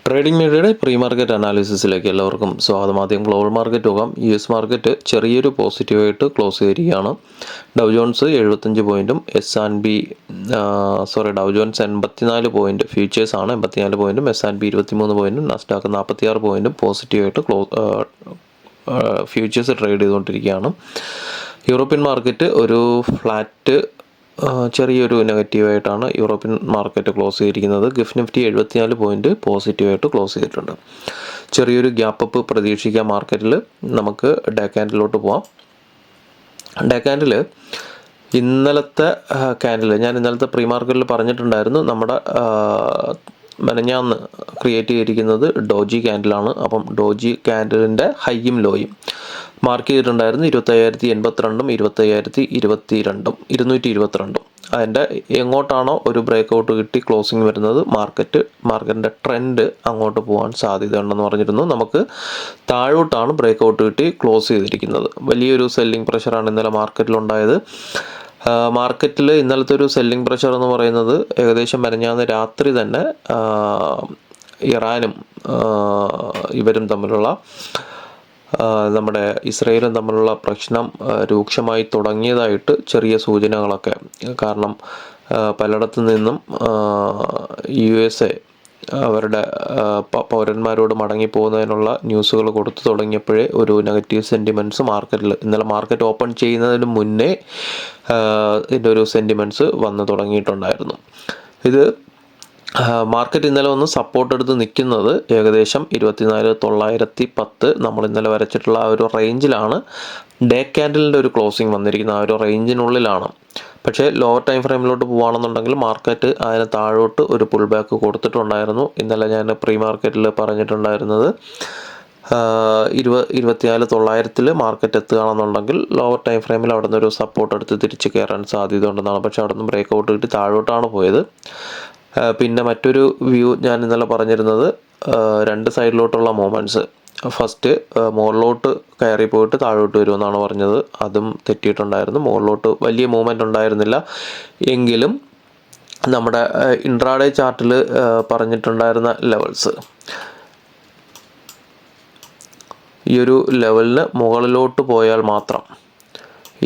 Trading മീഡിയയുടെ pre market അനാലിസിസിലേക്ക് എല്ലാവർക്കും സ്വാഗതം. ആദ്യം ഗ്ലോബൽ മാർക്കറ്റ് പോകാം. US മാർക്കറ്റ് ചെറിയൊരു പോസിറ്റീവായിട്ട് ക്ലോസ് ചെയ്തിരിക്കുകയാണ്. ഡൗ ജോൺസ് 75 പോയിൻറ്റും ഡൗ ജോൺസ് 84 പോയിൻറ്റ്, ഫ്യൂച്ചേഴ്സ് ആണ് 84 പോയിൻറ്റും, S&P 23 പോയിൻറ്റും, നാസ്ഡാക്ക് 46 പോയിൻറ്റും പോസിറ്റീവായിട്ട് ഫ്യൂച്ചേഴ്സ് ട്രേഡ് ചെയ്തുകൊണ്ടിരിക്കുകയാണ്. യൂറോപ്യൻ മാർക്കറ്റ് ഒരു ഫ്ലാറ്റ് ചെറിയൊരു നെഗറ്റീവായിട്ടാണ് യൂറോപ്യൻ മാർക്കറ്റ് ക്ലോസ് ചെയ്തിരിക്കുന്നത്. ഗിഫ് നിഫ്റ്റി 74 പോയിൻറ്റ് പോസിറ്റീവായിട്ട് ക്ലോസ് ചെയ്തിട്ടുണ്ട്. ചെറിയൊരു ഗ്യാപ്പ് അപ്പ് പ്രതീക്ഷിക്കാം മാർക്കറ്റിൽ. നമുക്ക് ഡേ ക്യാൻഡിലോട്ട് പോവാം. ഡേ ക്യാൻഡിൽ ഇന്നലത്തെ ക്യാൻഡിൽ ഞാൻ ഇന്നലത്തെ പ്രീ മാർക്കറ്റിൽ പറഞ്ഞിട്ടുണ്ടായിരുന്നു. നമ്മുടെ മെനഞ്ഞാന്ന് ക്രിയേറ്റ് ചെയ്തിരിക്കുന്നത് ഡോജി ക്യാൻഡിലാണ്. അപ്പം ഡോജി ക്യാൻഡിലിൻ്റെ ഹൈയും ലോയും മാർക്ക് ചെയ്തിട്ടുണ്ടായിരുന്നു 25,082ഉം 25,022ഉം അതിൻ്റെ എങ്ങോട്ടാണോ ഒരു ബ്രേക്ക് ഔട്ട് കിട്ടി ക്ലോസിങ് വരുന്നത് മാർക്കറ്റിൻ്റെ ട്രെൻഡ് അങ്ങോട്ട് പോകാൻ സാധ്യതയുണ്ടെന്ന് പറഞ്ഞിരുന്നു. നമുക്ക് താഴോട്ടാണ് ബ്രേക്ക് ഔട്ട് കിട്ടി ക്ലോസ് ചെയ്തിരിക്കുന്നത്. വലിയൊരു സെല്ലിംഗ് പ്രഷറാണ് ഇന്നലെ മാർക്കറ്റിലുണ്ടായത്. മാർക്കറ്റിൽ ഇന്നലത്തെ ഒരു സെല്ലിംഗ് പ്രഷർ എന്ന് പറയുന്നത് ഏകദേശം മെനഞ്ഞാന്ന് രാത്രി തന്നെ ഇറാനും ഇവരും തമ്മിലുള്ള നമ്മുടെ ഇസ്രയേലും തമ്മിലുള്ള പ്രശ്നം രൂക്ഷമായി തുടങ്ങിയതായിട്ട് ചെറിയ സൂചനകളൊക്കെ, കാരണം പലയിടത്തു നിന്നും USA അവരുടെ പൗരന്മാരോട് മടങ്ങിപ്പോകുന്നതിനുള്ള ന്യൂസുകൾ കൊടുത്തു തുടങ്ങിയപ്പോഴേ ഒരു നെഗറ്റീവ് സെൻറ്റിമെൻറ്റ്സ് മാർക്കറ്റിൽ ഇന്നലെ മാർക്കറ്റ് ഓപ്പൺ ചെയ്യുന്നതിന് മുന്നേ ഇതിൻ്റെ ഒരു സെൻറ്റിമെൻറ്റ്സ് വന്നു തുടങ്ങിയിട്ടുണ്ടായിരുന്നു. ഇത് മാർക്കറ്റ് ഇന്നലെ ഒന്ന് സപ്പോർട്ട് എടുത്ത് നിൽക്കുന്നത് ഏകദേശം 24,910 നമ്മൾ ഇന്നലെ വരച്ചിട്ടുള്ള ആ ഒരു റേഞ്ചിലാണ്. ഡേ ക്യാൻഡലിൻ്റെ ഒരു ക്ലോസിങ് വന്നിരിക്കുന്ന ആ ഒരു റേഞ്ചിനുള്ളിലാണ്. പക്ഷേ ലോവർ ടൈം ഫ്രെയിമിലോട്ട് പോകുകയാണെന്നുണ്ടെങ്കിൽ മാർക്കറ്റ് അതിന് താഴോട്ട് ഒരു പുൾ ബാക്ക് കൊടുത്തിട്ടുണ്ടായിരുന്നു. ഇന്നലെ ഞാൻ പ്രീ മാർക്കറ്റിൽ പറഞ്ഞിട്ടുണ്ടായിരുന്നത് 24,900 മാർക്കറ്റ് എത്തുകയാണെന്നുണ്ടെങ്കിൽ ലോവർ ടൈം ഫ്രെയിമിൽ അവിടെ നിന്ന് ഒരു സപ്പോർട്ട് എടുത്ത് തിരിച്ച് കയറാൻ സാധ്യതയുണ്ടെന്നാണ്. പക്ഷേ അവിടെ നിന്ന് ബ്രേക്ക് ഔട്ട് കിട്ടി താഴോട്ടാണ് പോയത്. പിന്നെ മറ്റൊരു വ്യൂ ഞാൻ ഇന്നലെ പറഞ്ഞിരുന്നത് രണ്ട് സൈഡിലോട്ടുള്ള മൂവ്മെൻറ്റ്സ്. ഫസ്റ്റ് മുകളിലോട്ട് കയറി പോയിട്ട് താഴോട്ട് വരുമെന്നാണ് പറഞ്ഞത്. അതും തെറ്റിയിട്ടുണ്ടായിരുന്നു. മുകളിലോട്ട് വലിയ മൂവ്മെൻറ്റ് ഉണ്ടായിരുന്നില്ല. എങ്കിലും നമ്മുടെ ഇൻട്രാഡേ ചാർട്ടിൽ പറഞ്ഞിട്ടുണ്ടായിരുന്ന ലെവൽസ്, ഈ ഒരു ലെവലിന് മുകളിലോട്ട് പോയാൽ മാത്രം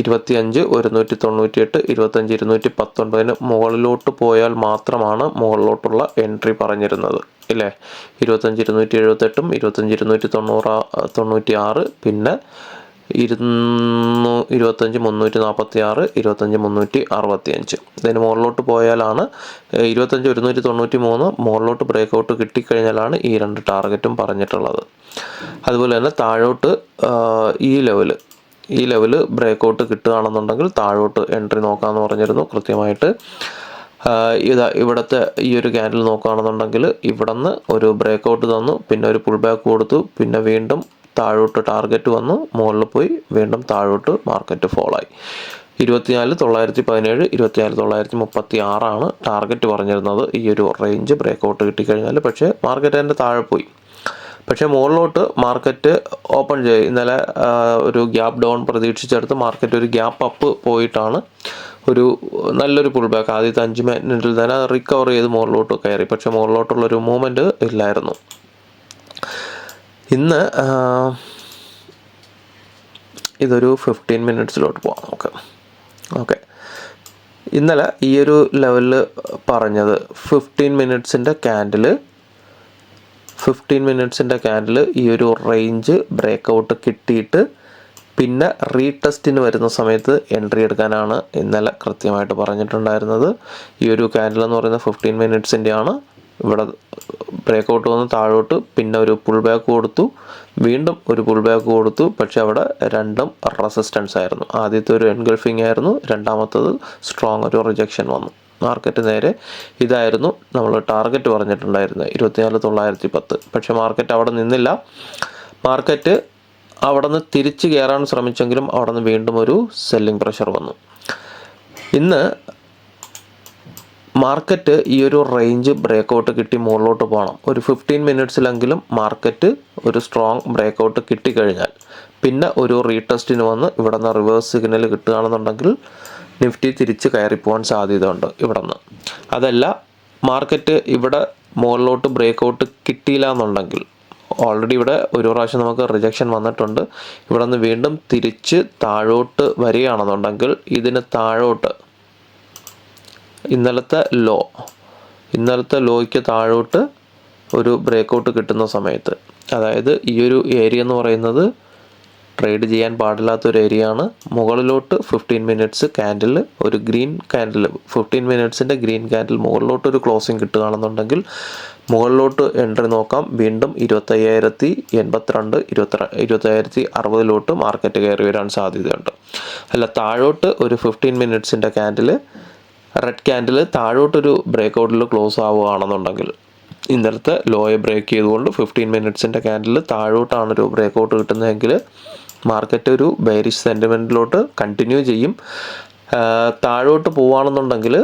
25,198, 25,219 മുകളിലോട്ട് പോയാൽ മാത്രമാണ് മുകളിലോട്ടുള്ള എൻട്രി പറഞ്ഞിരുന്നത് ഇല്ലേ. 25,278ഉം 25,296, പിന്നെ 25,346, 25,365. ഇതിന് മുകളിലോട്ട് പോയാലാണ് 25,193 മുകളിലോട്ട് ബ്രേക്ക് ഔട്ട് കിട്ടിക്കഴിഞ്ഞാലാണ് ഈ രണ്ട് ടാർഗറ്റും പറഞ്ഞിട്ടുള്ളത്. അതുപോലെ തന്നെ താഴോട്ട് ഈ ലെവല് ബ്രേക്ക് ഔട്ട് കിട്ടുകയാണെന്നുണ്ടെങ്കിൽ താഴോട്ട് എൻട്രി നോക്കാമെന്ന് പറഞ്ഞിരുന്നു കൃത്യമായിട്ട്. ഇവിടുത്തെ ഈ ഒരു ക്യാൻഡിൽ നോക്കുകയാണെന്നുണ്ടെങ്കിൽ ഇവിടെ നിന്ന് ഒരു ബ്രേക്ക് ഔട്ട് തന്നു, പിന്നെ ഒരു പുൾ ബാക്ക് കൊടുത്തു, പിന്നെ വീണ്ടും താഴോട്ട് ടാർഗറ്റ് വന്നു, മുകളിൽ പോയി വീണ്ടും താഴോട്ട് മാർക്കറ്റ് ഫോളായി. 24,917, 24,936 ടാർഗറ്റ് പറഞ്ഞിരുന്നത് ഈ ഒരു റേഞ്ച് ബ്രേക്ക് ഔട്ട് കിട്ടിക്കഴിഞ്ഞാൽ. പക്ഷേ മാർക്കറ്റ് അതിൻ്റെ താഴെ പോയി. പക്ഷേ മുകളിലോട്ട് മാർക്കറ്റ് ഓപ്പൺ ചെയ്യും. ഇന്നലെ ഒരു ഗ്യാപ്പ് ഡൗൺ പ്രതീക്ഷിച്ചെടുത്ത് മാർക്കറ്റ് ഒരു ഗ്യാപ്പ് അപ്പ് പോയിട്ടാണ് ഒരു നല്ലൊരു പുൾ ബാക്ക് ആദ്യത്തെ 5 മിനിറ്റിൽ തന്നെ റിക്കവർ ചെയ്ത് മുകളിലോട്ട് കയറി. പക്ഷേ മുകളിലോട്ടുള്ളൊരു മൂവ്മെൻറ്റ് ഇല്ലായിരുന്നു. ഇന്ന് ഇതൊരു 15 മിനിറ്റ്സിലോട്ട് പോകാം. ഓക്കെ ഇന്നലെ ഈ ഒരു ലെവലിൽ പറഞ്ഞത് 15 മിനിറ്റ്സിൻ്റെ ക്യാൻഡിൽ ഈ ഒരു റേഞ്ച് ബ്രേക്ക് ഔട്ട് കിട്ടിയിട്ട് പിന്നെ റീടെസ്റ്റിന് വരുന്ന സമയത്ത് എൻട്രി എടുക്കാനാണ് ഇന്നലെ കൃത്യമായിട്ട് പറഞ്ഞിട്ടുണ്ടായിരുന്നത്. ഈ ഒരു ക്യാൻഡിൽ എന്ന് പറയുന്നത് 15 മിനിറ്റ്സിൻ്റെയാണ്. ഇവിടെ ബ്രേക്ക് ഔട്ട് വന്ന് താഴോട്ട് പിന്നെ ഒരു പുൾ ബാക്ക് കൊടുത്തു, വീണ്ടും ഒരു പുൾ ബാക്ക് കൊടുത്തു. പക്ഷെ അവിടെ രണ്ടും റെസിസ്റ്റൻസ് ആയിരുന്നു. ആദ്യത്തെ ഒരു എൻഗൾഫിംഗ് ആയിരുന്നു, രണ്ടാമത്തത് സ്ട്രോങ് ഒരു റിജക്ഷൻ വന്നു. മാർക്കറ്റ് നേരെ ഇതായിരുന്നു നമ്മൾ ടാർഗറ്റ് പറഞ്ഞിട്ടുണ്ടായിരുന്നത് 24,910. പക്ഷെ മാർക്കറ്റ് അവിടെ നിന്നില്ല. മാർക്കറ്റ് അവിടെ നിന്ന് തിരിച്ച് കയറാൻ ശ്രമിച്ചെങ്കിലും അവിടെ നിന്ന് വീണ്ടും ഒരു സെല്ലിംഗ് പ്രഷർ വന്നു. ഇന്ന് മാർക്കറ്റ് ഈ ഒരു റേഞ്ച് ബ്രേക്ക് ഔട്ട് കിട്ടി മുകളിലോട്ട് പോകണം. ഒരു 15 മിനിറ്റ്സിലെങ്കിലും മാർക്കറ്റ് ഒരു സ്ട്രോങ് ബ്രേക്ക് ഔട്ട് കിട്ടിക്കഴിഞ്ഞാൽ പിന്നെ ഒരു റീടെസ്റ്റിന് വന്ന് ഇവിടെ നിന്ന് റിവേഴ്സ് സിഗ്നൽ കിട്ടുകയാണെന്നുണ്ടെങ്കിൽ നിഫ്റ്റി തിരിച്ച് കയറിപ്പോകാൻ സാധ്യതയുണ്ട് ഇവിടെ നിന്ന്. അതല്ല മാർക്കറ്റ് ഇവിടെ മുകളിലോട്ട് ബ്രേക്ക് ഔട്ട് കിട്ടിയില്ല എന്നുണ്ടെങ്കിൽ, ഓൾറെഡി ഇവിടെ ഒരു പ്രാവശ്യം നമുക്ക് റിജക്ഷൻ വന്നിട്ടുണ്ട്, ഇവിടെ നിന്ന് വീണ്ടും തിരിച്ച് താഴോട്ട് വരികയാണെന്നുണ്ടെങ്കിൽ ഇതിന് താഴോട്ട് ഇന്നലത്തെ ലോയ്ക്ക് താഴോട്ട് ഒരു ബ്രേക്ക് ഔട്ട് കിട്ടുന്ന സമയത്ത്, അതായത് ഈ ഒരു ഏരിയ എന്ന് പറയുന്നത് ട്രേഡ് ചെയ്യാൻ പാടില്ലാത്തൊരു ഏരിയ ആണ്. മുകളിലോട്ട് 15 മിനിറ്റ്സ് ക്യാൻഡിൽ, ഒരു ഗ്രീൻ ക്യാൻഡിൽ, 15 മിനിറ്റ്സിൻ്റെ ഗ്രീൻ ക്യാൻഡിൽ മുകളിലോട്ട് ഒരു ക്ലോസിങ് കിട്ടുകയാണെന്നുണ്ടെങ്കിൽ മുകളിലോട്ട് എൻട്രി നോക്കാം. വീണ്ടും 25,082, 25,060 മാർക്കറ്റ് കയറി വരാൻ സാധ്യതയുണ്ട്. അല്ല, താഴോട്ട് ഒരു 15 മിനിറ്റ്സിൻ്റെ ക്യാൻഡിൽ, റെഡ് ക്യാൻഡിൽ താഴോട്ടൊരു ബ്രേക്ക് ഔട്ടിൽ ക്ലോസ് ആവുകയാണെന്നുണ്ടെങ്കിൽ, ഇന്നലത്തെ ലോയെ ബ്രേക്ക് ചെയ്തുകൊണ്ട് 15 മിനിറ്റ്സിൻ്റെ ക്യാൻഡിൽ താഴോട്ടാണൊരു ബ്രേക്ക് ഔട്ട് കിട്ടുന്നതെങ്കിൽ മാർക്കറ്റ് ഒരു ബെയറിഷ് സെൻറ്റിമെൻറ്റിലോട്ട് കണ്ടിന്യൂ ചെയ്യും. താഴോട്ട് പോവുകയാണെന്നുണ്ടെങ്കിൽ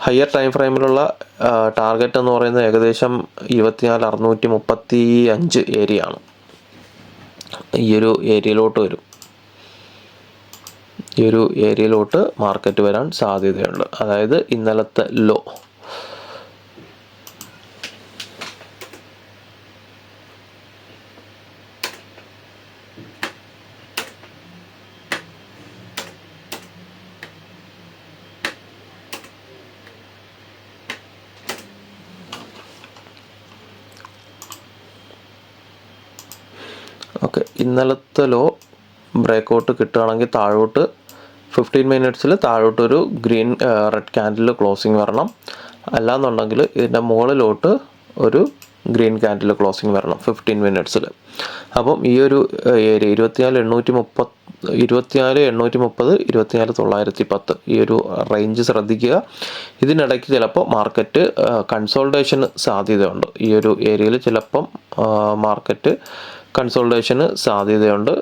ഹയർ ടൈം ഫ്രെയിമിലുള്ള ടാർഗറ്റ് എന്ന് പറയുന്നത് ഏകദേശം 24,635 ഏരിയ ആണ്. ഈ ഒരു ഏരിയയിലോട്ട് മാർക്കറ്റ് വരാൻ സാധ്യതയുണ്ട്. അതായത് ഇന്നലത്തെ ലോ. ഓക്കെ, ഇന്നലത്തെ ലോ ബ്രേക്ക് ഔട്ട് കിട്ടുകയാണെങ്കിൽ താഴോട്ട് 15 മിനിറ്റ്സിൽ താഴോട്ടൊരു റെഡ് ക്യാൻഡിൽ ക്ലോസിങ് വരണം. അല്ലാന്നുണ്ടെങ്കിൽ ഇതിൻ്റെ മുകളിലോട്ട് ഒരു ഗ്രീൻ ക്യാൻഡിൽ ക്ലോസിങ് വരണം 15 മിനിറ്റ്സിൽ. അപ്പം ഈ ഒരു ഏരിയ 24,830, 24,910 ഈ ഒരു റേഞ്ച് ശ്രദ്ധിക്കുക. ഇതിനിടയ്ക്ക് ചിലപ്പോൾ മാർക്കറ്റ് കൺസോൾട്ടേഷന് സാധ്യതയുണ്ട്. ഈ ഒരു ഏരിയയിൽ ചിലപ്പം മാർക്കറ്റ് കൺസോൾട്ടേഷന് സാധ്യതയുണ്ട്.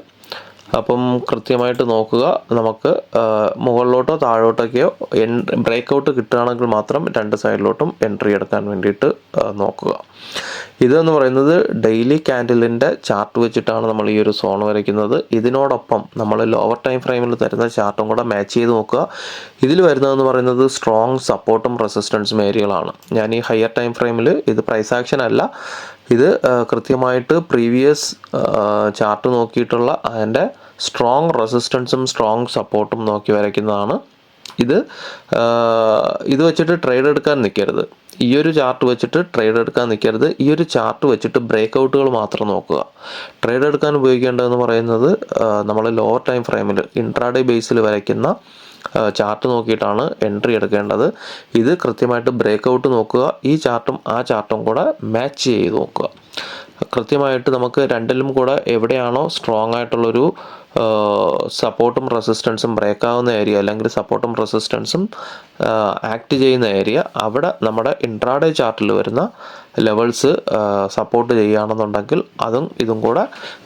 അപ്പം കൃത്യമായിട്ട് നോക്കുക. നമുക്ക് മുകളിലോട്ടോ താഴോട്ടൊക്കെയോ ബ്രേക്ക് ഔട്ട് കിട്ടുകയാണെങ്കിൽ മാത്രം രണ്ട് സൈഡിലോട്ടും എൻട്രി എടുക്കാൻ വേണ്ടിയിട്ട് നോക്കുക. ഇതെന്ന് പറയുന്നത് ഡെയിലി ക്യാൻഡിലിൻ്റെ ചാർട്ട് വെച്ചിട്ടാണ് നമ്മൾ ഈ ഒരു സോൺ വരയ്ക്കുന്നത്. ഇതിനോടൊപ്പം നമ്മൾ ലോവർ ടൈം ഫ്രെയിമിൽ തരുന്ന ചാർട്ടും കൂടെ മാച്ച് ചെയ്ത് നോക്കുക. ഇതിൽ വരുന്നതെന്ന് പറയുന്നത് സ്ട്രോങ് സപ്പോർട്ടും റെസിസ്റ്റൻസും ഏരിയകളാണ്. ഞാൻ ഈ ഹയർ ടൈം ഫ്രെയിമിൽ ഇത് പ്രൈസ് ആക്ഷൻ അല്ല, ഇത് കൃത്യമായിട്ട് പ്രീവിയസ് ചാർട്ട് നോക്കിയിട്ടുള്ള അതിൻ്റെ സ്ട്രോങ് റെസിസ്റ്റൻസും സ്ട്രോങ് സപ്പോർട്ടും നോക്കി വരയ്ക്കുന്നതാണ്. ഇത് വെച്ചിട്ട് ട്രേഡ് എടുക്കാൻ നിൽക്കരുത്. ഈ ഒരു ചാർട്ട് വെച്ചിട്ട് ട്രേഡ് എടുക്കാൻ നിൽക്കരുത്. ഈ ഒരു ചാർട്ട് വെച്ചിട്ട് ബ്രേക്ക് ഔട്ടുകൾ മാത്രം നോക്കുക. ട്രേഡ് എടുക്കാൻ ഉപയോഗിക്കേണ്ടതെന്ന് പറയുന്നത് നമ്മൾ ലോവർ ടൈം ഫ്രെയിമിൽ ഇൻട്രാഡേ ബേസിൽ വരയ്ക്കുന്ന ചാർട്ട് നോക്കിയിട്ടാണ് എൻട്രി എടുക്കേണ്ടത്. ഇത് കൃത്യമായിട്ട് ബ്രേക്ക് ഔട്ട് നോക്കുക. ഈ ചാർട്ടും ആ ചാർട്ടും കൂടെ മാച്ച് ചെയ്ത് നോക്കുക. കൃത്യമായിട്ട് നമുക്ക് രണ്ടിലും കൂടെ എവിടെയാണോ സ്ട്രോങ് ആയിട്ടുള്ളൊരു സപ്പോർട്ടും റെസിസ്റ്റൻസും ബ്രേക്ക് ആവുന്ന ഏരിയ, അല്ലെങ്കിൽ സപ്പോർട്ടും റെസിസ്റ്റൻസും ആക്ട് ചെയ്യുന്ന ഏരിയ, അവിടെ നമ്മുടെ ഇൻട്രാഡേ ചാർട്ടിൽ വരുന്ന ലെവൽസ് സപ്പോർട്ട് ചെയ്യുകയാണെന്നുണ്ടെങ്കിൽ ഇതും കൂടെ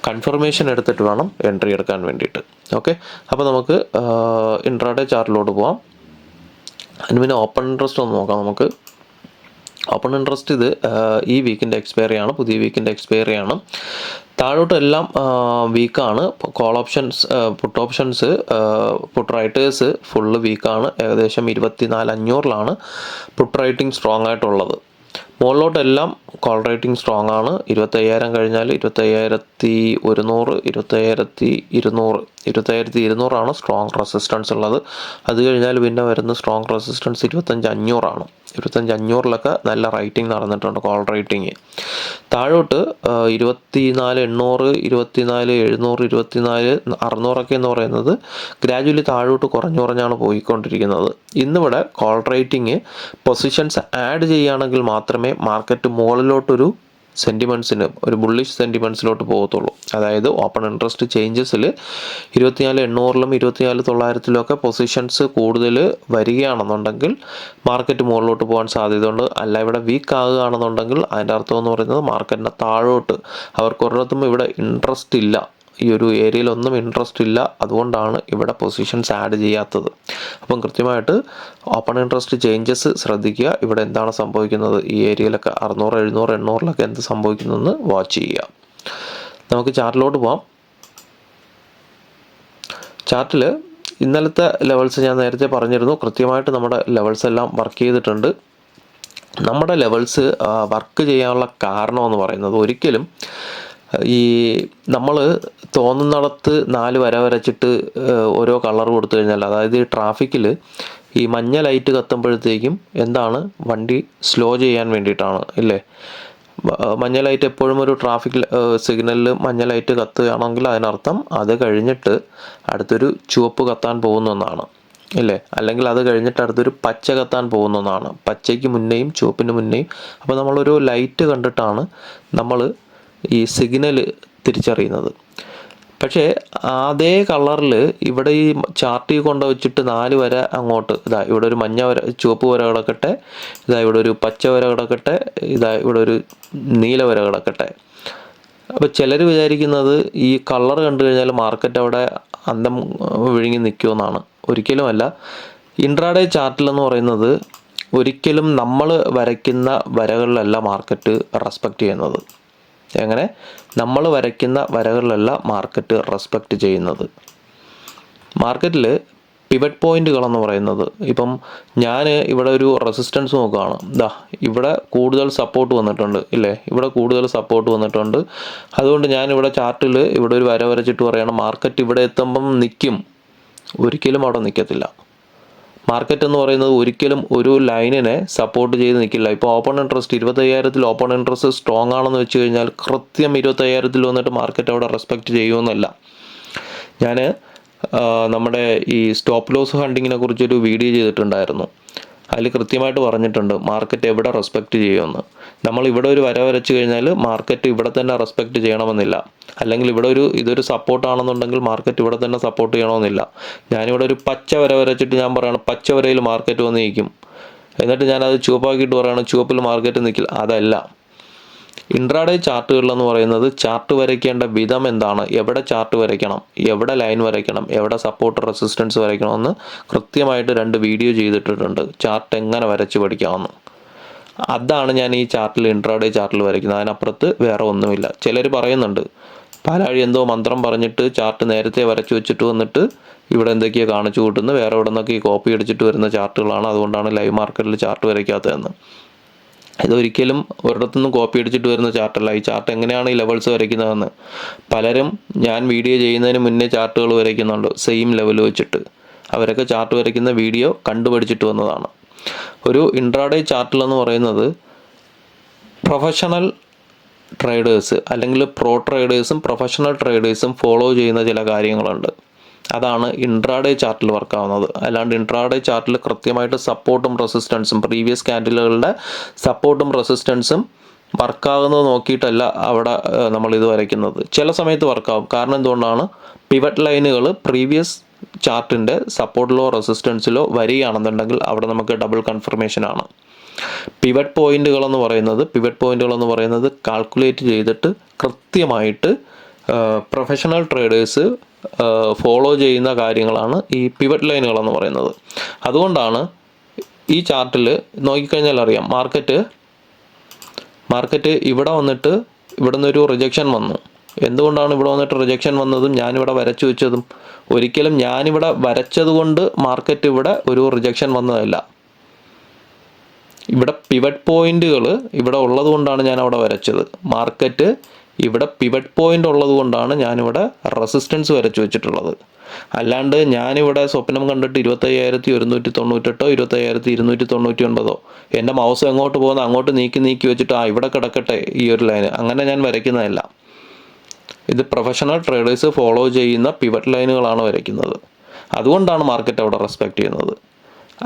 കൺഫർമേഷൻ എടുത്തിട്ട് വേണം എൻട്രി എടുക്കാൻ വേണ്ടിയിട്ട്. ഓക്കെ, അപ്പോൾ നമുക്ക് ഇൻട്രാഡേ ചാർട്ടിലോട്ട് പോകാം. അതിന് പിന്നെ ഓപ്പൺ ഇൻട്രസ്റ്റ് ഒന്ന് നോക്കാം. നമുക്ക് ഓപ്പൺ ഇൻട്രസ്റ്റ് ഇത് ഈ വീക്കിൻ്റെ എക്സ്പയറി ആണ്, പുതിയ വീക്കിൻ്റെ എക്സ്പയറി ആണ്. താഴോട്ടെല്ലാം വീക്കാണ്. Call options, put options, put writers full വീക്കാണ്. ഏകദേശം 24,500 പുട്ട് റൈറ്റിംഗ് സ്ട്രോങ് ആയിട്ടുള്ളത്. മുകളിലോട്ടെല്ലാം കോൾ റൈറ്റിംഗ് സ്ട്രോങ് ആണ്. 25,000 കഴിഞ്ഞാൽ 25,100, 25,200, 25,200 സ്ട്രോങ് റെസിസ്റ്റൻസ് ഉള്ളത്. അത് കഴിഞ്ഞാൽ പിന്നെ വരുന്ന സ്ട്രോങ് റെസിസ്റ്റൻസ് 25,500. 25,500 നല്ല റൈറ്റിംഗ് നടന്നിട്ടുണ്ട്, കോൾ റൈറ്റിംഗ്. താഴോട്ട് 24,800, 24,700, 24,600 എന്ന് പറയുന്നത് ഗ്രാജുവലി താഴോട്ട് കുറഞ്ഞാണ് പോയിക്കൊണ്ടിരിക്കുന്നത്. ഇന്നിവിടെ കോൾ റൈറ്റിംഗ് പൊസിഷൻസ് ആഡ് ചെയ്യുകയാണെങ്കിൽ മാത്രമേ മാർക്കറ്റ് മുകളിലോട്ടൊരു സെൻറ്റിമെൻറ്റ്സിന്, ഒരു ബുള്ളിഷ് സെൻറ്റിമെൻറ്റ്സിലോട്ട് പോകത്തുള്ളൂ. അതായത് ഓപ്പൺ ഇൻട്രസ്റ്റ് ചേഞ്ചസിൽ 24,800 24,900 പൊസിഷൻസ് കൂടുതൽ വരികയാണെന്നുണ്ടെങ്കിൽ മാർക്കറ്റ് മുകളിലോട്ട് പോകാൻ സാധ്യതയുണ്ട്. അല്ല, ഇവിടെ വീക്ക് ആകുകയാണെന്നുണ്ടെങ്കിൽ അതിൻ്റെ അർത്ഥം എന്ന് പറയുന്നത് മാർക്കറ്റിൻ്റെ താഴോട്ട് അവർക്കൊരിടത്തും ഇവിടെ ഇൻട്രസ്റ്റ് ഇല്ല, ഈ ഒരു ഏരിയയിലൊന്നും ഇൻട്രസ്റ്റ് ഇല്ല. അതുകൊണ്ടാണ് ഇവിടെ പൊസിഷൻസ് ആഡ് ചെയ്യാത്തത്. അപ്പം കൃത്യമായിട്ട് ഓപ്പൺ ഇൻട്രസ്റ്റ് ചേഞ്ചസ് ശ്രദ്ധിക്കുക. ഇവിടെ എന്താണ് സംഭവിക്കുന്നത്, ഈ ഏരിയയിലൊക്കെ 600, 700, 800 എന്ത് സംഭവിക്കുന്നതെന്ന് വാച്ച് ചെയ്യുക. നമുക്ക് ചാർട്ടിലോട്ട് പോകാം. ചാർട്ടിൽ ഇന്നലത്തെ ലെവൽസ് ഞാൻ നേരത്തെ പറഞ്ഞിരുന്നു. കൃത്യമായിട്ട് നമ്മുടെ ലെവൽസ് എല്ലാം വർക്ക് ചെയ്തിട്ടുണ്ട്. നമ്മുടെ ലെവൽസ് വർക്ക് ചെയ്യാനുള്ള കാരണമെന്ന് പറയുന്നത് ഒരിക്കലും ഈ നമ്മൾ തോന്നുന്നിടത്ത് 4 വര വരച്ചിട്ട് ഓരോ കളർ കൊടുത്തു കഴിഞ്ഞാൽ, അതായത് ഈ ട്രാഫിക്കിൽ ഈ മഞ്ഞ ലൈറ്റ് കത്തുമ്പോഴത്തേക്കും എന്താണ്, വണ്ടി സ്ലോ ചെയ്യാൻ വേണ്ടിയിട്ടാണ് ഇല്ലേ. മഞ്ഞ ലൈറ്റ് എപ്പോഴും ഒരു ട്രാഫിക് സിഗ്നലിൽ മഞ്ഞ ലൈറ്റ് കത്തുകയാണെങ്കിൽ അതിനർത്ഥം അത് കഴിഞ്ഞിട്ട് അടുത്തൊരു ചുവപ്പ് കത്താൻ പോകുന്നതാണ് ഇല്ലേ, അല്ലെങ്കിൽ അത് കഴിഞ്ഞിട്ട് അടുത്തൊരു പച്ച കത്താൻ പോകുന്നതാണ്. പച്ചയ്ക്ക് മുന്നേയും ചുവപ്പിന് മുന്നേയും. അപ്പോൾ നമ്മളൊരു ലൈറ്റ് കണ്ടിട്ടാണ് നമ്മൾ ഈ സിഗ്നൽ തിരിച്ചറിയുന്നത്. പക്ഷേ അതേ കളറിൽ ഇവിടെ ഈ ചാർട്ടിൽ കൊണ്ട് വെച്ചിട്ട് 4 വര അങ്ങോട്ട്, ഇതാ ഇവിടെ ഒരു മഞ്ഞ വര, ചുവപ്പ് വര കിടക്കട്ടെ, ഇതാ ഇവിടെ ഒരു പച്ച വര കിടക്കട്ടെ, ഇതാ ഇവിടെ ഒരു നീല വര കിടക്കട്ടെ. അപ്പോൾ ചിലർ വിചാരിക്കുന്നത് ഈ കളർ കണ്ടു കഴിഞ്ഞാൽ മാർക്കറ്റ് അവിടെ അന്തം വിഴുങ്ങി നിൽക്കുമെന്നാണ്. ഒരിക്കലുമല്ല. ഇൻട്രാഡേ ചാർട്ടിലെന്ന് പറയുന്നത് ഒരിക്കലും നമ്മൾ വരയ്ക്കുന്ന വരകളിലല്ല മാർക്കറ്റ് റെസ്പെക്റ്റ് ചെയ്യുന്നത്. എങ്ങനെ? നമ്മൾ വരയ്ക്കുന്ന വരകളിലല്ല മാർക്കറ്റ് റെസ്പെക്റ്റ് ചെയ്യുന്നത്. മാർക്കറ്റിൽ പിവറ്റ് പോയിന്റുകളെന്ന് പറയുന്നത്, ഇപ്പം ഞാൻ ഇവിടെ ഒരു റെസിസ്റ്റൻസ് നോക്കുകയാണ്, ഇതാ ഇവിടെ കൂടുതൽ സപ്പോർട്ട് വന്നിട്ടുണ്ട് ഇല്ലേ, ഇവിടെ കൂടുതൽ സപ്പോർട്ട് വന്നിട്ടുണ്ട്. അതുകൊണ്ട് ഞാനിവിടെ ചാർട്ടിൽ ഇവിടെ ഒരു വര വരച്ചിട്ട് പറയണം മാർക്കറ്റ് ഇവിടെ എത്തുമ്പം നിൽക്കും. ഒരിക്കലും അവിടെ നിൽക്കത്തില്ല. മാർക്കറ്റ് എന്ന് പറയുന്നത് ഒരിക്കലും ഒരു ലൈനിനെ സപ്പോർട്ട് ചെയ്ത് നിൽക്കില്ല. ഇപ്പോൾ open interest 25,000 open interest strong ആണെന്ന് വെച്ച് കഴിഞ്ഞാൽ കൃത്യം 25,000 വന്നിട്ട് മാർക്കറ്റ് അവിടെ റെസ്പെക്റ്റ് ചെയ്യുമെന്നല്ല. ഞാൻ നമ്മുടെ ഈ സ്റ്റോപ്പ് ലോസ് ഹണ്ടിങ്ങിനെ കുറിച്ചൊരു വീഡിയോ ചെയ്തിട്ടുണ്ടായിരുന്നു. അതിൽ കൃത്യമായിട്ട് പറഞ്ഞിട്ടുണ്ട് മാർക്കറ്റ് എവിടെ റെസ്പെക്റ്റ് ചെയ്യുമെന്ന്. നമ്മൾ ഇവിടെ ഒരു വര വരച്ച് കഴിഞ്ഞാൽ മാർക്കറ്റ് ഇവിടെ തന്നെ റെസ്പെക്റ്റ് ചെയ്യണമെന്നില്ല. അല്ലെങ്കിൽ ഇവിടെ ഇതൊരു സപ്പോർട്ടാണെന്നുണ്ടെങ്കിൽ മാർക്കറ്റ് ഇവിടെ തന്നെ സപ്പോർട്ട് ചെയ്യണമെന്നില്ല. ഞാനിവിടെ ഒരു പച്ച വര വരച്ചിട്ട് ഞാൻ പറയുകയാണ് പച്ച വരയിൽ മാർക്കറ്റ് വന്ന് നിൽക്കും, എന്നിട്ട് ഞാനത് ചുവപ്പാക്കിയിട്ട് പറയുകയാണ് ചുവപ്പിൽ മാർക്കറ്റ് നിൽക്കില്ല. അതല്ല. ഇൻട്രാഡേ ചാർട്ടുകളിലെന്ന് പറയുന്നത് ചാർട്ട് വരയ്ക്കേണ്ട വിധം എന്താണ്, എവിടെ ചാർട്ട് വരയ്ക്കണം, എവിടെ ലൈൻ വരയ്ക്കണം, എവിടെ സപ്പോർട്ട് റെസിസ്റ്റൻസ് വരയ്ക്കണമെന്ന് കൃത്യമായിട്ട് 2 വീഡിയോ ചെയ്തിട്ടിട്ടുണ്ട്. ചാർട്ട് എങ്ങനെ വരച്ച് പഠിക്കാമെന്ന്. അതാണ് ഞാൻ ഈ ചാർട്ടിൽ, ഇൻട്രാഡേ ചാർട്ടിൽ വരയ്ക്കുന്നത്. അതിനപ്പുറത്ത് വേറെ ഒന്നുമില്ല. ചിലർ പറയുന്നുണ്ട് പാലാഴി എന്തോ മന്ത്രം പറഞ്ഞിട്ട് ചാർട്ട് നേരത്തെ വരച്ചു വെച്ചിട്ട് വന്നിട്ട് ഇവിടെ എന്തൊക്കെയോ കാണിച്ചു കൂട്ടുന്നു, വേറെ ഇവിടെ നിന്നൊക്കെ ഈ കോപ്പി അടിച്ചിട്ട് വരുന്ന ചാർട്ടുകളാണ്, അതുകൊണ്ടാണ് ലൈവ് മാർക്കറ്റിൽ ചാർട്ട് വരയ്ക്കാത്തതെന്ന്. ഇതൊരിക്കലും ഒരിടത്തുനിന്നും കോപ്പി അടിച്ചിട്ട് വരുന്ന ചാർട്ടല്ല. ഈ ചാർട്ട് എങ്ങനെയാണ് ഈ ലെവൽസ് വരയ്ക്കുന്നതെന്ന് പലരും ഞാൻ വീഡിയോ ചെയ്യുന്നതിന് മുന്നേ ചാർട്ടുകൾ വരയ്ക്കുന്നുണ്ട് സെയിം ലെവൽ വെച്ചിട്ട്. അവരൊക്കെ ചാർട്ട് വരയ്ക്കുന്ന വീഡിയോ കണ്ടുപഠിച്ചിട്ട് വന്നതാണ്. ഒരു ഇൻട്രാഡേ ചാർട്ടിലെന്ന് പറയുന്നത് പ്രൊഫഷണൽ ട്രേഡേഴ്സ് അല്ലെങ്കിൽ പ്രോ ട്രേഡേഴ്സും പ്രൊഫഷണൽ ട്രേഡേഴ്സും ഫോളോ ചെയ്യുന്ന ചില കാര്യങ്ങളുണ്ട്. അതാണ് ഇൻട്രാഡേ ചാർട്ടിൽ വർക്കാവുന്നത്. അല്ലാണ്ട് ഇൻട്രാഡേ ചാർട്ടിൽ കൃത്യമായിട്ട് സപ്പോർട്ടും റെസിസ്റ്റൻസും, പ്രീവിയസ് ക്യാൻഡിലുകളുടെ സപ്പോർട്ടും റെസിസ്റ്റൻസും വർക്കാകുന്നത് നോക്കിയിട്ടല്ല അവിടെ നമ്മളിത് വരയ്ക്കുന്നത്. ചില സമയത്ത് വർക്കാവും. കാരണം എന്തുകൊണ്ടാണ്, പിവറ്റ് ലൈനുകൾ പ്രീവിയസ് ചാർട്ടിൻ്റെ സപ്പോർട്ടിലോ റെസിസ്റ്റൻസിലോ വരികയാണെന്നുണ്ടെങ്കിൽ അവിടെ നമുക്ക് ഡബിൾ കൺഫർമേഷനാണ്. പിവറ്റ് പോയിന്റുകളെന്ന് പറയുന്നത് കാൽക്കുലേറ്റ് ചെയ്തിട്ട് കൃത്യമായിട്ട് പ്രൊഫഷണൽ ട്രേഡേഴ്സ് ഫോളോ ചെയ്യുന്ന കാര്യങ്ങളാണ് ഈ പിവറ്റ് ലൈനുകളെന്ന് പറയുന്നത്. അതുകൊണ്ടാണ് ഈ ചാർട്ടിൽ നോക്കിക്കഴിഞ്ഞാൽ അറിയാം മാർക്കറ്റ് ഇവിടെ വന്നിട്ട് ഇവിടെ നിന്നൊരു റിജക്ഷൻ വന്നു. എന്തുകൊണ്ടാണ് ഇവിടെ വന്നിട്ട് റിജക്ഷൻ വന്നതും ഞാനിവിടെ വരച്ചു വെച്ചതും? ഒരിക്കലും ഞാനിവിടെ വരച്ചത് കൊണ്ട് മാർക്കറ്റ് ഇവിടെ ഒരു റിജക്ഷൻ വന്നതല്ല. ഇവിടെ പിവറ്റ് പോയിന്റുകൾ ഇവിടെ ഉള്ളത് കൊണ്ടാണ് ഞാൻ അവിടെ വരച്ചത്. മാർക്കറ്റ് ഇവിടെ പിവറ്റ് പോയിന്റ് ഉള്ളത് കൊണ്ടാണ് ഞാനിവിടെ റെസിസ്റ്റൻസ് വരച്ചു വെച്ചിട്ടുള്ളത്. അല്ലാണ്ട് ഞാനിവിടെ സ്വപ്നം കണ്ടിട്ട് 25,198 25,299 എൻ്റെ മൗസ് എങ്ങോട്ട് പോകുന്ന അങ്ങോട്ട് നീക്കി വെച്ചിട്ട് ഇവിടെ കിടക്കട്ടെ ഈ ഒരു ലൈന്, അങ്ങനെ ഞാൻ വരയ്ക്കുന്നതല്ല. ഇത് പ്രൊഫഷണൽ ട്രേഡേഴ്സ് ഫോളോ ചെയ്യുന്ന പിവറ്റ് ലൈനുകളാണ് വരയ്ക്കുന്നത്. അതുകൊണ്ടാണ് മാർക്കറ്റ് അവിടെ റെസ്പെക്റ്റ് ചെയ്യുന്നത്.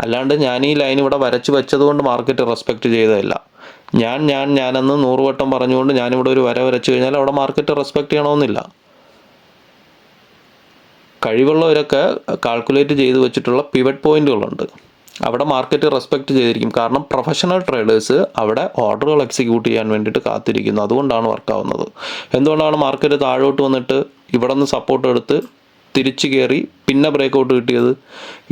അല്ലാണ്ട് ഞാൻ ഈ ലൈൻ ഇവിടെ വരച്ച് വെച്ചത് കൊണ്ട് മാർക്കറ്റ് റെസ്പെക്റ്റ് ചെയ്തതല്ല. ഞാനെന്ന് 100 വട്ടം പറഞ്ഞുകൊണ്ട് ഞാനിവിടെ ഒരു വര വരച്ച് കഴിഞ്ഞാൽ അവിടെ മാർക്കറ്റ് റെസ്പെക്റ്റ് ചെയ്യണമെന്നില്ല. കഴിവുള്ളവരൊക്കെ കാൽക്കുലേറ്റ് ചെയ്ത് വെച്ചിട്ടുള്ള പിവറ്റ് പോയിന്റുകളുണ്ട്. അവിടെ മാർക്കറ്റ് റെസ്പെക്റ്റ് ചെയ്തിരിക്കും. കാരണം പ്രൊഫഷണൽ ട്രേഡേഴ്സ് അവിടെ ഓർഡറുകൾ എക്സിക്യൂട്ട് ചെയ്യാൻ വേണ്ടിയിട്ട് കാത്തിരിക്കുന്നു. അതുകൊണ്ടാണ് വർക്കാവുന്നത്. എന്തുകൊണ്ടാണ് മാർക്കറ്റ് താഴോട്ട് വന്നിട്ട് ഇവിടെ നിന്ന് സപ്പോർട്ട് എടുത്ത് തിരിച്ചു കയറി പിന്നെ ബ്രേക്കൗട്ട് കിട്ടിയത്?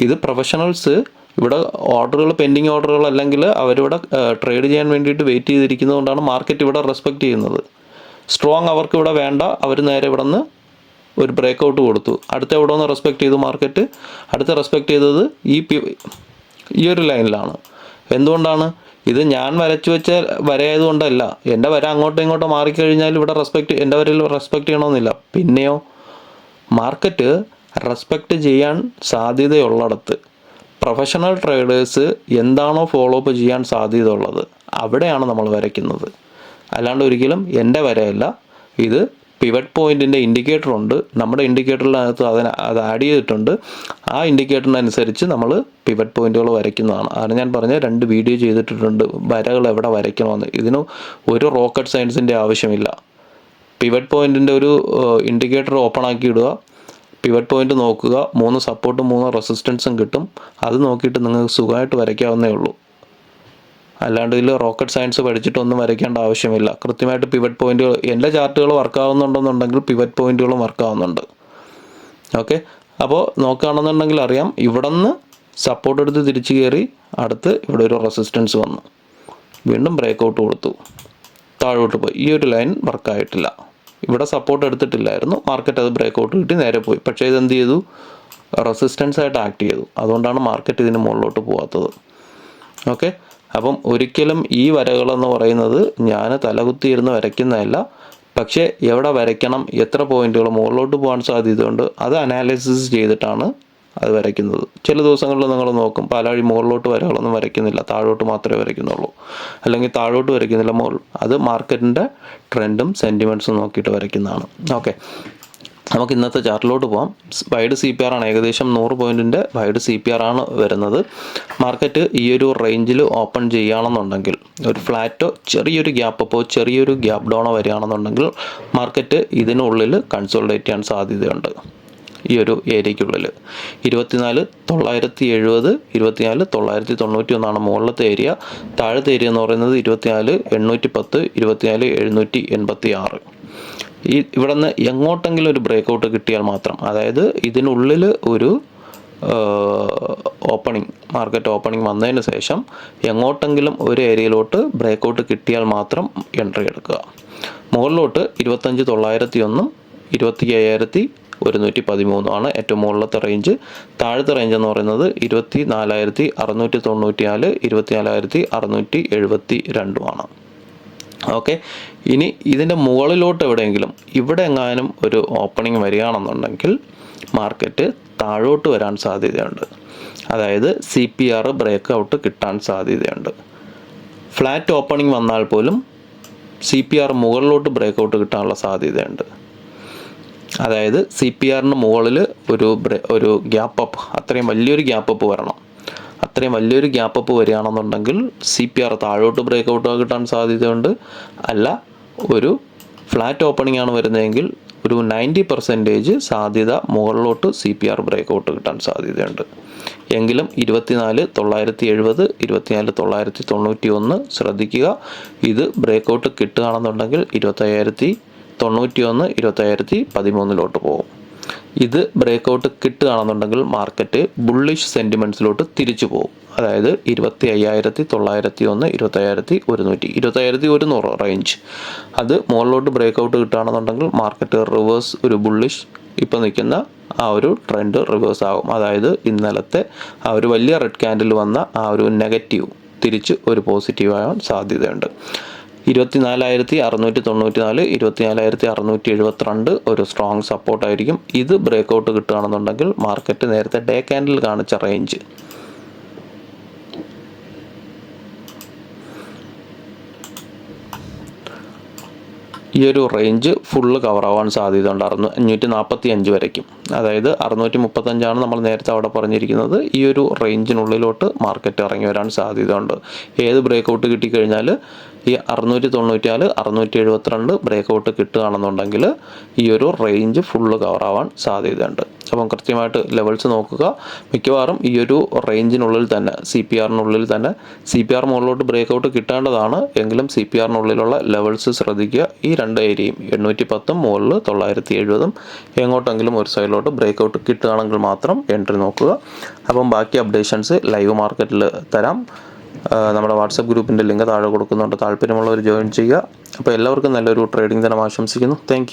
ഇത് പ്രൊഫഷണൽസ് ഇവിടെ ഓർഡറുകൾ, പെൻഡിങ് ഓർഡറുകൾ അല്ലെങ്കിൽ അവരിവിടെ ട്രേഡ് ചെയ്യാൻ വേണ്ടിയിട്ട് വെയിറ്റ് ചെയ്തിരിക്കുന്നതുകൊണ്ടാണ് മാർക്കറ്റ് ഇവിടെ റെസ്പെക്റ്റ് ചെയ്യുന്നത്. സ്ട്രോങ് അവർക്ക് ഇവിടെ വേണ്ട, അവർ നേരെ ഇവിടെ നിന്ന് ഒരു ബ്രേക്കൗട്ട് കൊടുത്തു. അടുത്ത എവിടെ നിന്ന് റെസ്പെക്റ്റ് ചെയ്തു മാർക്കറ്റ്? അടുത്ത റെസ്പെക്റ്റ് ചെയ്തത് ഈ ഒരു ലൈനിലാണ്. എന്തുകൊണ്ടാണ്? ഇത് ഞാൻ വരച്ചു വെച്ച വരയായതുകൊണ്ടല്ല. എൻ്റെ വര അങ്ങോട്ടോ ഇങ്ങോട്ടോ മാറിക്കഴിഞ്ഞാൽ ഇവിടെ എൻ്റെ വരയിൽ റെസ്പെക്റ്റ് ചെയ്യണമെന്നില്ല. പിന്നെയോ മാർക്കറ്റ് റെസ്പെക്റ്റ് ചെയ്യാൻ സാധ്യതയുള്ളിടത്ത് പ്രൊഫഷണൽ ട്രേഡേഴ്സ് എന്താണോ ഫോളോ അപ്പ് ചെയ്യാൻ സാധ്യതയുള്ളത് അവിടെയാണ് നമ്മൾ വരയ്ക്കുന്നത്. അല്ലാണ്ട് ഒരിക്കലും എൻ്റെ വരയല്ല. ഇത് പിവറ്റ് പോയിൻറ്റിൻ്റെ ഇൻഡിക്കേറ്റർ ഉണ്ട്, നമ്മുടെ ഇൻഡിക്കേറ്ററിനകത്ത് അത് ആഡ് ചെയ്തിട്ടുണ്ട്. ആ ഇൻഡിക്കേറ്ററിനനുസരിച്ച് നമ്മൾ പിവറ്റ് പോയിൻറ്റുകൾ വരയ്ക്കുന്നതാണ്. ആണ് ഞാൻ പറഞ്ഞ 2 വീഡിയോ ചെയ്തിട്ടുണ്ട് വരകൾ എവിടെ വരയ്ക്കണമെന്ന്. ഇതിന് ഒരു റോക്കറ്റ് സയൻസിൻ്റെ ആവശ്യമില്ല. പിവറ്റ് പോയിൻറ്റിൻ്റെ ഒരു ഇൻഡിക്കേറ്റർ ഓപ്പൺ ആക്കി ഇടുക, പിവറ്റ് പോയിൻ്റ് നോക്കുക, 3 സപ്പോർട്ടും 3 റെസിസ്റ്റൻസും കിട്ടും. അത് നോക്കിയിട്ട് നിങ്ങൾക്ക് സുഖമായിട്ട് വരയ്ക്കാവുന്നേ ഉള്ളൂ. അല്ലാണ്ട് ഇതിൽ റോക്കറ്റ് സയൻസ് പഠിച്ചിട്ടൊന്നും വരയ്ക്കേണ്ട ആവശ്യമില്ല. കൃത്യമായിട്ട് പിവറ്റ് പോയിൻറ്റുകൾ എൻ്റെ ചാർട്ടുകൾ വർക്കാവുന്നുണ്ടെന്നുണ്ടെങ്കിൽ പിവറ്റ് പോയിൻറ്റുകളും വർക്കാവുന്നുണ്ട്. ഓക്കെ, അപ്പോൾ നോക്കുകയാണെന്നുണ്ടെങ്കിൽ അറിയാം, ഇവിടെ നിന്ന് സപ്പോർട്ട് എടുത്ത് തിരിച്ച് കയറി അടുത്ത് ഇവിടെ ഒരു റെസിസ്റ്റൻസ് വന്നു, വീണ്ടും ബ്രേക്ക് ഔട്ട് കൊടുത്തു, താഴോട്ട് പോയി. ഈ ഒരു ലൈൻ വർക്കായിട്ടില്ല, ഇവിടെ സപ്പോർട്ട് എടുത്തിട്ടില്ലായിരുന്നു. മാർക്കറ്റ് അത് ബ്രേക്ക് ഔട്ട് കിട്ടി നേരെ പോയി. പക്ഷേ ഇതെന്ത് ചെയ്തു? റെസിസ്റ്റൻസ് ആയിട്ട് ആക്ട് ചെയ്തു. അതുകൊണ്ടാണ് മാർക്കറ്റ് ഇതിന് മുകളിലോട്ട് പോകാത്തത്. ഓക്കെ, അപ്പം ഒരിക്കലും ഈ വരകളെന്ന് പറയുന്നത് ഞാൻ തലകുത്തിയിരുന്ന് വരയ്ക്കുന്നതല്ല. പക്ഷേ എവിടെ വരയ്ക്കണം, എത്ര പോയിൻറ്റുകൾ മുകളിലോട്ട് പോകാൻ സാധ്യതയുണ്ട്, അത് അനാലിസിസ് ചെയ്തിട്ടാണ് അത് വരയ്ക്കുന്നത്. ചില ദിവസങ്ങളിൽ നിങ്ങൾ നോക്കും പാലാഴി മുകളിലോട്ട് വരകളൊന്നും വരയ്ക്കുന്നില്ല, താഴോട്ട് മാത്രമേ വരയ്ക്കുന്നുള്ളൂ, അല്ലെങ്കിൽ താഴോട്ട് വരയ്ക്കുന്നില്ല മുകൾ. അത് മാർക്കറ്റിൻ്റെ ട്രെൻഡും സെൻറ്റിമെൻറ്റ്സും നോക്കിയിട്ട് വരയ്ക്കുന്നതാണ്. ഓക്കെ, നമുക്ക് ഇന്നത്തെ ചാർട്ടിലോട്ട് പോകാം. വൈഡ് CPR ആണ്, ഏകദേശം 100 പോയിൻറ്റിൻ്റെ വൈഡ് CPR ആണ് വരുന്നത്. മാർക്കറ്റ് ഈ ഒരു റേഞ്ചിൽ ഓപ്പൺ ചെയ്യുകയാണെന്നുണ്ടെങ്കിൽ ഒരു ഫ്ലാറ്റോ ചെറിയൊരു ഗ്യാപ്പ് അപ്പോ ചെറിയൊരു ഗ്യാപ്പ് ഡൗണോ വരികയാണെന്നുണ്ടെങ്കിൽ മാർക്കറ്റ് ഇതിനുള്ളിൽ കൺസോളിഡേറ്റ് ചെയ്യാൻ സാധ്യതയുണ്ട്. ഈ ഒരു ഏരിയയ്ക്കുള്ളിൽ 24,970, 24,991 മുകളിലത്തെ ഏരിയ. താഴത്തെ ഏരിയ എന്ന് പറയുന്നത് 24,810, 24,786. ഇവിടെ നിന്ന് എങ്ങോട്ടെങ്കിലും ഒരു ബ്രേക്ക് ഔട്ട് കിട്ടിയാൽ മാത്രം, അതായത് ഇതിനുള്ളിൽ ഒരു മാർക്കറ്റ് ഓപ്പണിംഗ് വന്നതിന് ശേഷം എങ്ങോട്ടെങ്കിലും ഒരു ഏരിയയിലോട്ട് ബ്രേക്ക് ഔട്ട് കിട്ടിയാൽ മാത്രം എൻട്രി എടുക്കുക. മുകളിലോട്ട് 25,901, 25,113 ആണ് ഏറ്റവും മുകളിലത്തെ റേഞ്ച്. താഴത്തെ റേഞ്ച് എന്ന് പറയുന്നത് 24,694, 24,672 ആണ്. ഓക്കെ, ഇനി ഇതിൻ്റെ മുകളിലോട്ട് എവിടെയെങ്കിലും ഇവിടെ എങ്ങാനും ഒരു ഓപ്പണിംഗ് വരികയാണെന്നുണ്ടെങ്കിൽ മാർക്കറ്റ് താഴോട്ട് വരാൻ സാധ്യതയുണ്ട്. അതായത് CPR ബ്രേക്ക് ഔട്ട് കിട്ടാൻ സാധ്യതയുണ്ട്. ഫ്ലാറ്റ് ഓപ്പണിംഗ് വന്നാൽ പോലും CPR മുകളിലോട്ട് ബ്രേക്ക് ഔട്ട് കിട്ടാനുള്ള സാധ്യതയുണ്ട്. അതായത് CPRന് മുകളിൽ ഒരു ഗ്യാപ്പ് അപ്പ്, അത്രയും വലിയൊരു ഗ്യാപ്പ് അപ്പ് വരണം. അത്രയും വലിയൊരു ഗ്യാപ്പ് അപ്പ് വരികയാണെന്നുണ്ടെങ്കിൽ CPR താഴോട്ട് ബ്രേക്ക് ഔട്ട് കിട്ടാൻ സാധ്യതയുണ്ട്. അല്ല, ഒരു ഫ്ലാറ്റ് ഓപ്പണിംഗ് ആണ് വരുന്നതെങ്കിൽ ഒരു 90% സാധ്യത മുകളിലോട്ട് CPR ബ്രേക്ക് ഔട്ട് കിട്ടാൻ സാധ്യതയുണ്ട്. എങ്കിലും 24,970, 24,991 ശ്രദ്ധിക്കുക. ഇത് ബ്രേക്ക് ഔട്ട് കിട്ടുകയാണെന്നുണ്ടെങ്കിൽ 25,091, 25,013 പോകും. ഇത് ബ്രേക്ക് ഔട്ട് കിട്ടുകയാണെന്നുണ്ടെങ്കിൽ മാർക്കറ്റ് ബുള്ളിഷ് സെൻറ്റിമെൻറ്റ്സിലോട്ട് തിരിച്ചു പോകും. അതായത് 25,901, 25,100, 25,100 റേഞ്ച്. അത് മുകളിലോട്ട് ബ്രേക്ക് ഔട്ട് കിട്ടുകയാണെന്നുണ്ടെങ്കിൽ മാർക്കറ്റ് റിവേഴ്സ് ഒരു ബുള്ളിഷ് ഇപ്പോൾ നിൽക്കുന്ന ആ ഒരു ട്രെൻഡ് റിവേഴ്സ് ആകും. അതായത് ഇന്നലത്തെ ആ ഒരു വലിയ റെഡ് ക്യാൻഡിൽ വന്ന ആ ഒരു നെഗറ്റീവ് തിരിച്ച് ഒരു പോസിറ്റീവ് ആകാൻ സാധ്യതയുണ്ട്. 24,694, 24,672 ഒരു സ്ട്രോങ് സപ്പോർട്ടായിരിക്കും. ഇത് ബ്രേക്ക് ഔട്ട് കിട്ടുകയാണെന്നുണ്ടെങ്കിൽ മാർക്കറ്റ് നേരത്തെ ഡേ ക്യാൻഡിൽ കാണിച്ച റേഞ്ച് ഈ ഒരു റേഞ്ച് ഫുള്ള് കവറാവാൻ സാധ്യതയുണ്ട് 545 വരയ്ക്കും. അതായത് 635 നമ്മൾ നേരത്തെ അവിടെ പറഞ്ഞിരിക്കുന്നത്. ഈ ഒരു റേഞ്ചിനുള്ളിലോട്ട് മാർക്കറ്റ് ഇറങ്ങി വരാൻ സാധ്യതയുണ്ട്. ഏത് ബ്രേക്ക് ഔട്ട് കിട്ടിക്കഴിഞ്ഞാൽ ഈ 694, 672 ബ്രേക്ക് ഔട്ട് കിട്ടുകയാണെന്നുണ്ടെങ്കിൽ ഈ ഒരു റേഞ്ച് ഫുള്ള് കവറാവാൻ സാധ്യതയുണ്ട്. അപ്പം കൃത്യമായിട്ട് ലെവൽസ് നോക്കുക. മിക്കവാറും ഈ ഒരു റേഞ്ചിനുള്ളിൽ തന്നെ CPRനുള്ളിൽ തന്നെ CPR മുകളിലോട്ട് ബ്രേക്ക് ഔട്ട് കിട്ടേണ്ടതാണ്. എങ്കിലും CPRനുള്ളിലുള്ള ലെവൽസ് ശ്രദ്ധിക്കുക. ഈ 2 ഏരിയയും 810 മുകളിൽ 970 എങ്ങോട്ടെങ്കിലും ഒരു സൈഡിലോട്ട് ബ്രേക്ക് ഔട്ട് കിട്ടുകയാണെങ്കിൽ മാത്രം എൻട്രി നോക്കുക. അപ്പം ബാക്കി അപ്ഡേഷൻസ് ലൈവ് മാർക്കറ്റിൽ തരാം. നമ്മുടെ വാട്സപ്പ് ഗ്രൂപ്പിൻ്റെ ലിങ്ക് താഴെ കൊടുക്കുന്നുണ്ട്. താല്പര്യമുള്ളവർ ജോയിൻ ചെയ്യുക. അപ്പോൾ എല്ലാവർക്കും നല്ലൊരു ട്രേഡിംഗ് ദിനം ആശംസിക്കുന്നു. താങ്ക്